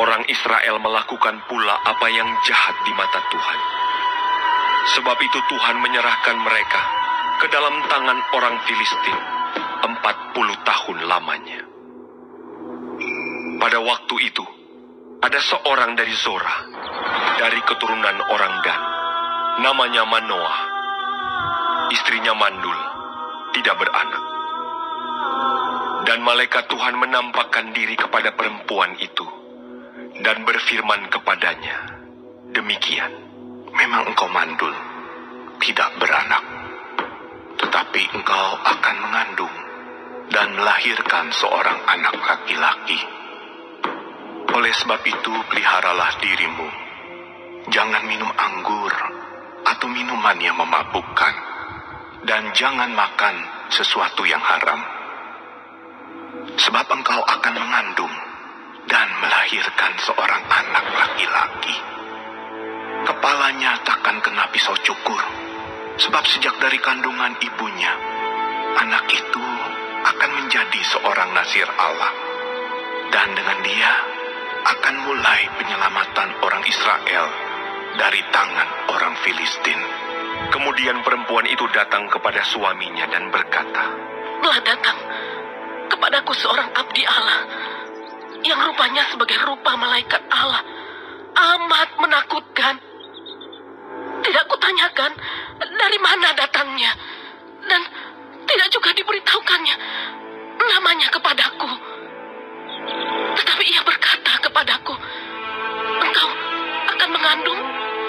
orang Israel melakukan pula apa yang jahat di mata Tuhan. Sebab itu Tuhan menyerahkan mereka ke dalam tangan orang Filistin 40 tahun lamanya. Pada waktu itu, ada seorang dari Zorah, dari keturunan orang Dan, namanya Manoah. Istrinya mandul, tidak beranak. Dan malaikat Tuhan menampakkan diri kepada perempuan itu dan berfirman kepadanya, demikian, memang engkau mandul, tidak beranak, tetapi engkau akan mengandung dan melahirkan seorang anak laki-laki. Oleh sebab itu, peliharalah dirimu. Jangan minum anggur atau minuman yang memabukkan, dan jangan makan sesuatu yang haram. Sebab engkau akan mengandung dan melahirkan seorang anak laki-laki. Kepalanya takkan kena pisau cukur, sebab sejak dari kandungan ibunya, anak itu akan menjadi seorang nazir Allah. Dan dengan dia akan mulai penyelamatan orang Israel dari tangan orang Filistin. Kemudian perempuan itu datang kepada suaminya dan berkata, telah datang kepadaku seorang abdi Allah, yang rupanya sebagai rupa malaikat Allah, amat menakutkan. Tidak kutanyakan dari mana datangnya, dan tidak juga diberitahukannya namanya kepadaku. Tetapi ia berkata kepadaku, engkau akan mengandung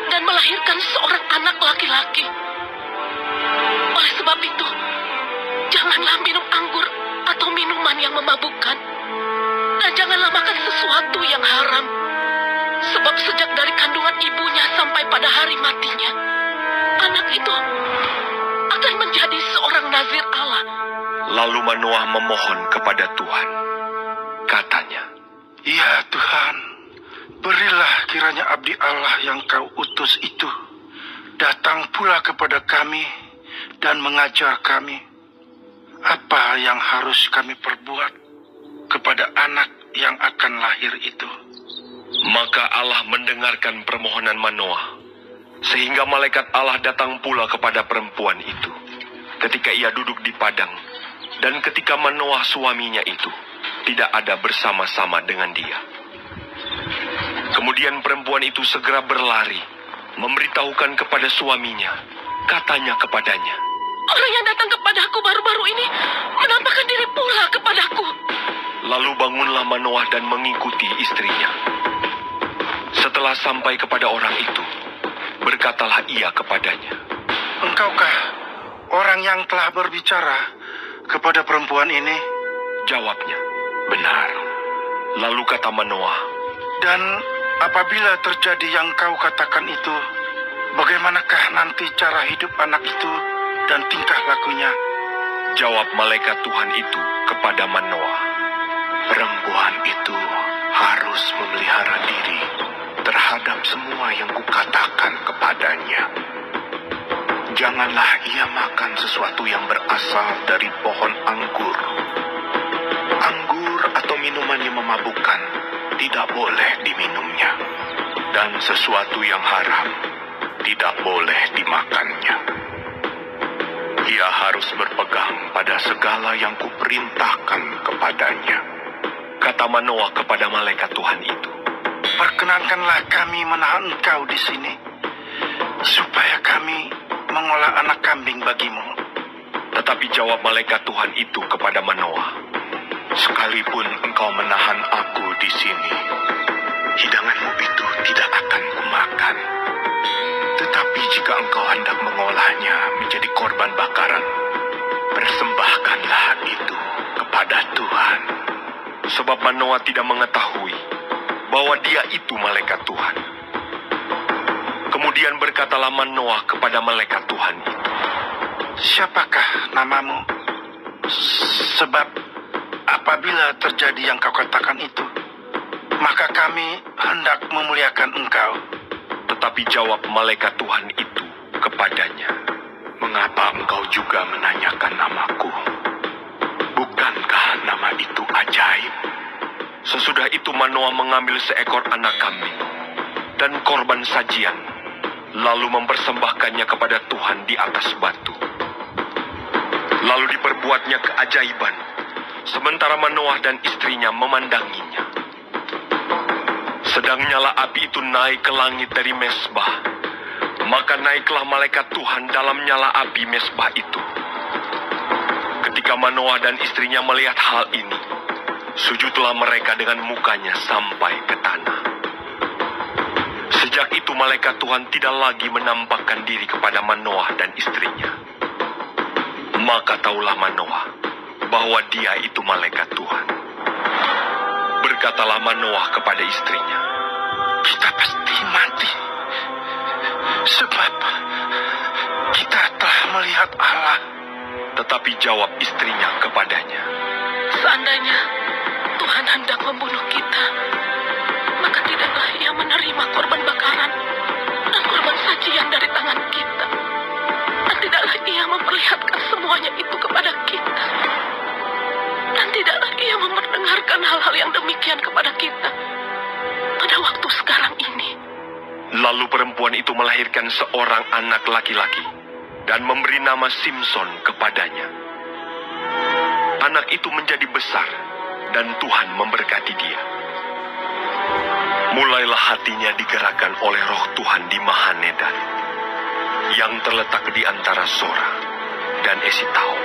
dan melahirkan seorang anak laki-laki. Oleh sebab itu, janganlah minum anggur atau minuman yang memabukkan, dan janganlah makan sesuatu yang haram. Sebab sejak dari kandungan ibunya sampai pada hari matinya, anak itu akan menjadi seorang nazir Allah. Lalu Manoah memohon kepada Tuhan. Katanya, ya Tuhan, berilah kiranya abdi Allah yang kau utus itu datang pula kepada kami dan mengajar kami apa yang harus kami perbuat kepada anak yang akan lahir itu. Maka Allah mendengarkan permohonan Manoah, sehingga malaikat Allah datang pula kepada perempuan itu ketika ia duduk di padang, dan ketika Manoah suaminya itu tidak ada bersama-sama dengan dia. Kemudian perempuan itu segera berlari, memberitahukan kepada suaminya. Katanya kepadanya, orang yang datang kepadaku baru-baru ini menampakkan diri pula kepadaku. Lalu bangunlah Manoah dan mengikuti istrinya. Setelah sampai kepada orang itu, berkatalah ia kepadanya, engkaukah orang yang telah berbicara kepada perempuan ini? Jawabnya, benar. Lalu kata Manoah, dan apabila terjadi yang kau katakan itu, bagaimanakah nanti cara hidup anak itu dan tingkah lakunya? Jawab malaikat Tuhan itu kepada Manoah, perempuan itu harus memelihara diri terhadap semua yang kukatakan kepadanya. Janganlah ia makan sesuatu yang berasal dari pohon anggur. Anggur atau minuman yang memabukkan tidak boleh diminumnya, dan sesuatu yang haram tidak boleh dimakannya. Ia harus berpegang pada segala yang kuperintahkan kepadanya. Kata Manoah kepada malaikat Tuhan itu, perkenankanlah kami menahan engkau di sini, supaya kami mengolah anak kambing bagimu. Tetapi jawab malaikat Tuhan itu kepada Manoah, sekalipun engkau menahan aku di sini, hidanganmu itu tidak akan kumakan. Tetapi jika engkau hendak mengolahnya menjadi korban bakaran, persembahkanlah itu kepada Tuhan. Sebab Manoah tidak mengetahui bahwa dia itu malaikat Tuhan. Kemudian berkatalah Manoah kepada malaikat Tuhan itu, siapakah namamu? Sebab apabila terjadi yang kau katakan itu, maka kami hendak memuliakan engkau. Tetapi jawab malaikat Tuhan itu kepadanya, mengapa engkau juga menanyakan namaku? Bukankah nama itu ajaib? Sesudah itu Manoah mengambil seekor anak kambing dan korban sajian, lalu mempersembahkannya kepada Tuhan di atas batu. Lalu diperbuatnya keajaiban, sementara Manoah dan istrinya memandanginya. Sedang nyala api itu naik ke langit dari mesbah, maka naiklah malaikat Tuhan dalam nyala api mesbah itu. Ketika Manoah dan istrinya melihat hal ini, sujudlah mereka dengan mukanya sampai ke tanah. Sejak itu malaikat Tuhan tidak lagi menampakkan diri kepada Manoah dan istrinya. Maka taulah Manoah bahwa dia itu malaikat Tuhan. Berkatalah Manoah kepada istrinya, Kita pasti mati, sebab kita telah melihat Allah. tetapi jawab istrinya kepadanya, Seandainya Tuhan hendak membunuh kita, maka tidaklah ia menerima korban bakaran dan korban sajian dari tangan kita. Dan tidaklah ia memperlihatkan semuanya itu kepada kita. Dan tidaklah ia memperdengarkan hal-hal yang demikian kepada kita pada waktu sekarang ini. Lalu perempuan itu melahirkan seorang anak laki-laki dan memberi nama Simson kepadanya. Anak itu menjadi besar dan Tuhan memberkati dia. Mulailah hatinya digerakkan oleh roh Tuhan di Mahanedan, yang terletak di antara Sora dan Esitaol.